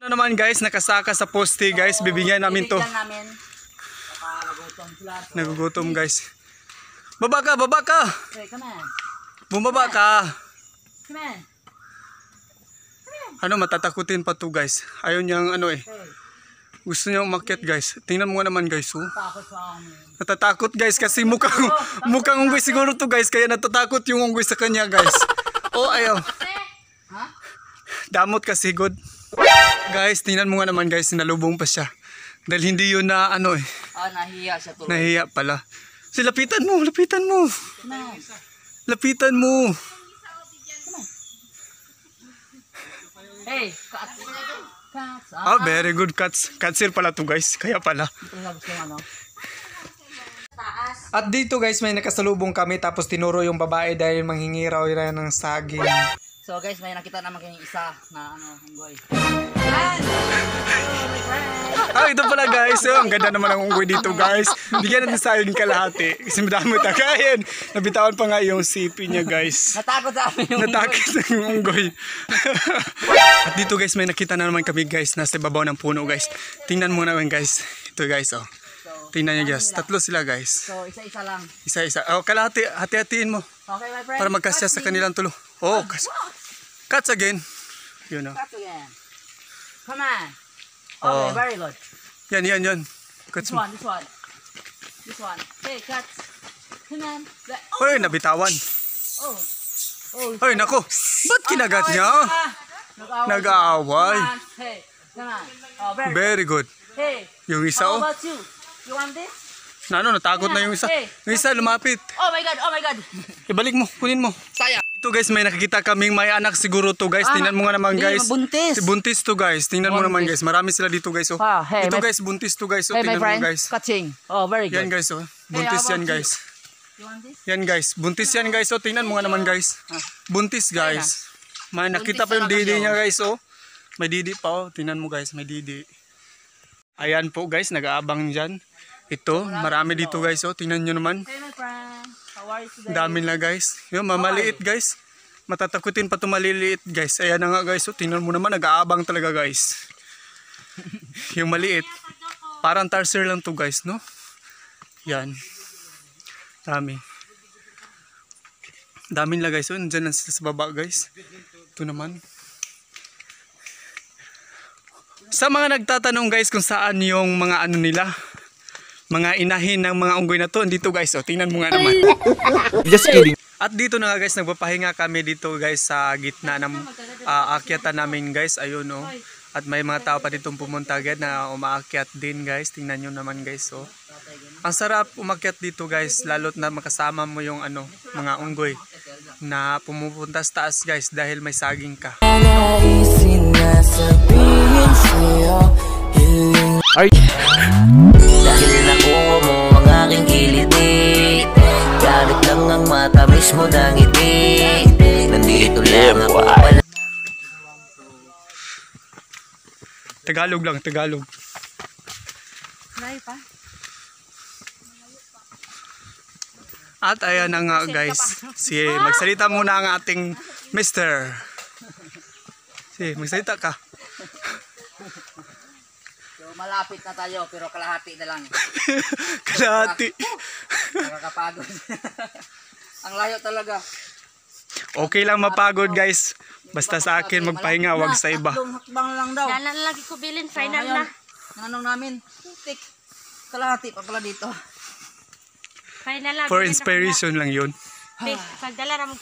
Ano naman guys, nakasaka sa poste guys, bibigyan namin to. Nagugutom guys. Baba ka, baba ka. Hey, come on. Bumaba ka. Come on. Ano, matatakutin pa to guys. Ayaw niyang ano eh. Gusto niya umakyat guys. Tingnan mo nga naman guys. Oh. Natatakot guys kasi mukhang unggoy siguro to guys. Kaya natatakot yung unggoy sa kanya guys. Oh, ayaw. Damot kasi good. Guys, tingnan mo nga naman guys. Sinalubong pa siya. Dahil hindi yun na ano eh. Nahiya siya tuloy. Nahiya pala. So, lapitan mo, lapitan mo. Lapitan mo. Hey, cats. Ah, very good cats. Catsir pala to guys. Kaya pala. At dito guys, may nakasalubong kami. Tapos tinuro yung babae dahil manghingiraw yun ng saging. So guys, may nakita naman kayong isa na unggoy. Ah, ito pala guys. Oh, ang ganda naman ng unggoy dito guys. Bigyan natin saging kalahati. Kasi madami tagayin. Nabitawan pa nga yung sipi niya guys. Natakot sa amin yung Natakot yung unggoy. At dito guys, may nakita na naman kami guys. Nasa babaw ng puno guys. Tingnan mo naman guys. Ito guys oh. Tingnan nyo guys. Tatlo sila guys. So, isa-isa lang. Isa-isa. Oh, kalahati. Hati-hatiin mo. Okay, my friend. Para magkasya sa kanilang tulo. Oh, cuts again. Yun know. Cuts again. Come on. Okay, very good. Yan. Cuts This mo. one. This one. Hey, cuts. Come on. Hoy, nabitawan. Oh. Hoy, nako. Ba't kinagat niya? Nag-aaway. Hey, come on. Oh, Very good. Hey. Yung isa How oh. about you? You want this? Natakot na yung isa. Yung isa lumapit. Oh my God. Ibalik mo, kunin mo. Saya. Ito guys, may nakikita kaming may anak siguro to guys. Tingnan mo nga naman guys. Buntis. Buntis to guys. Tingnan mo naman guys. Marami sila dito guys oh. Hey, ito guys, buntis to guys oh. Hey, my Tingnan mo friend. guys. Catching. Oh, very good. Yan guys oh. Buntis Hey, yan guys. You want this? Yan guys. Buntis yan guys oh. Tingnan mo nga naman guys. Buntis guys. May nakita pa yung didi niya guys oh. May didi pa oh. Tingnan mo guys, may didi. Ayan po guys, nag-aabang dyan. Ito, marami dito guys oh. Tingnan nyo naman. Hey my friend, how are you today? Dami na guys. Yung mamaliit guys. Matatakutin pa ito maliliit guys. Ayan na nga guys oh. Tingnan mo naman, nag-aabang talaga guys. Yung maliit. Parang tarsier lang to guys no. Yan. Dami. Dami nila guys oh. Nandyan lang sila sa baba guys. Ito naman. Sa mga nagtatanong guys kung saan yung mga ano nila, mga inahin ng mga unggoy na to, dito guys oh, tingnan mo nga naman. Just kidding. At dito na nga guys, nagpapahinga kami dito guys sa gitna ng aakyatan namin guys, ayun oh. At may mga tao pa ditong pumunta agad na umaakyat din guys, tingnan nyo naman guys oh. Ang sarap umakyat dito guys, lalo't na makasama mo yung ano, mga unggoy na pumupunta sa taas guys dahil may saging ka. Dahil nakuha mo ang aking kiliti, galit lang ang matamis mo ng ngiti. Nandito lang ako pala. Tagalog lang, Tagalog. At ayan na nga guys, magsalita muna ang ating mister. Magsalita ka. So, malapit na tayo pero kalahati na lang. Kalahati. Nakakapagod. Ang layo talaga. Okay lang mapagod guys. Basta sa akin magpahinga, wag sa iba. Tatlong hakbang lang daw. Yan lang lagi ko bilin, final na. Nanong namin, tik. Kalahati pa pala dito. Final na. For inspiration lang yun. Pagdala na mo